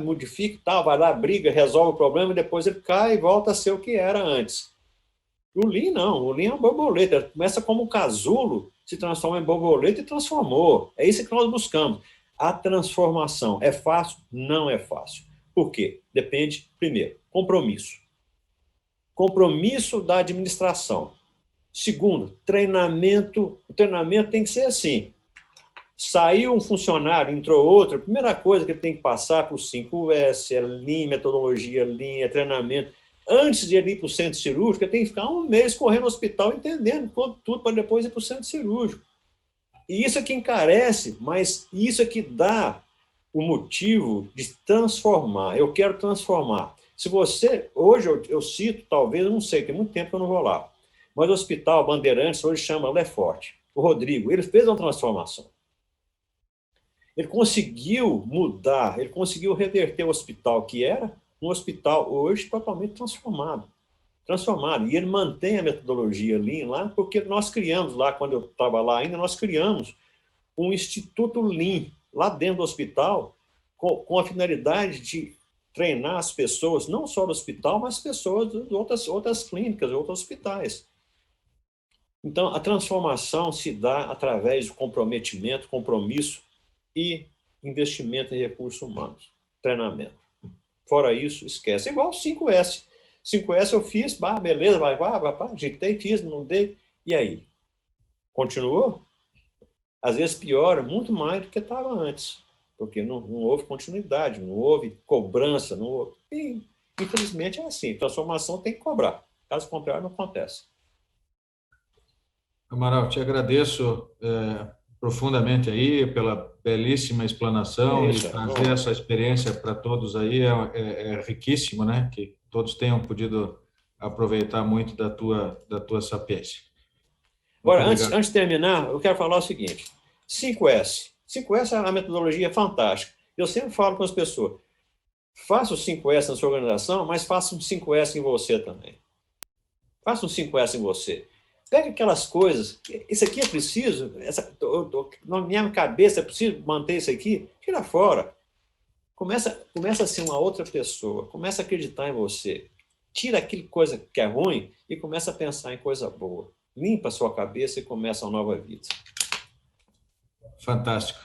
modifica e tal, vai lá, briga, resolve o problema, e depois ele cai e volta a ser o que era antes. O Lean não. O Lean é uma borboleta. Ele começa como um casulo, se transforma em borboleta e transformou. É isso que nós buscamos. A transformação é fácil? Não é fácil. Por quê? Depende, primeiro, compromisso. Compromisso da administração. Segundo, treinamento. O treinamento tem que ser assim. Saiu um funcionário, entrou outro, a primeira coisa que ele tem que passar para o 5S, é Lean, metodologia Lean, é treinamento. Antes de ele ir para o centro cirúrgico, ele tem que ficar um mês correndo no hospital, entendendo tudo para depois ir para o centro cirúrgico. E isso é que encarece, mas isso é que dá o motivo de transformar. Eu quero transformar. Se você, hoje eu cito, talvez, eu não sei, tem muito tempo que eu não vou lá, mas o Hospital Bandeirantes hoje chama Lefort. O Rodrigo, ele fez uma transformação. Ele conseguiu mudar, ele conseguiu reverter o hospital que era um hospital hoje totalmente transformado. E ele mantém a metodologia Lean lá, porque nós criamos lá, quando eu estava lá ainda, nós criamos um Instituto Lean lá dentro do hospital, com a finalidade de treinar as pessoas, não só do hospital, mas pessoas de outras clínicas, outros hospitais. Então, a transformação se dá através do comprometimento, compromisso e investimento em recursos humanos, treinamento. Fora isso, esquece. É igual o 5S. 5S eu fiz, beleza, vai, agitei, fiz, não dei. E aí? Continuou? Às vezes piora muito mais do que estava antes, porque não houve continuidade, não houve cobrança, não houve. E, infelizmente, é assim. Transformação tem que cobrar. Caso contrário, não acontece. Amaral, te agradeço profundamente aí pela belíssima explanação e trazer essa experiência para todos aí é riquíssimo, né? Que todos tenham podido aproveitar muito da tua sapiência. Agora, antes de terminar, eu quero falar o seguinte: 5S. 5S é uma metodologia fantástica. Eu sempre falo com as pessoas, faça o 5S na sua organização, mas faça um 5S em você também. Faça um 5S em você. Pega aquelas coisas, isso aqui é preciso, na minha cabeça é preciso manter isso aqui, tira fora. Começa a ser uma outra pessoa, começa a acreditar em você. Tira aquela coisa que é ruim e começa a pensar em coisa boa. Limpa a sua cabeça e começa uma nova vida. Fantástico.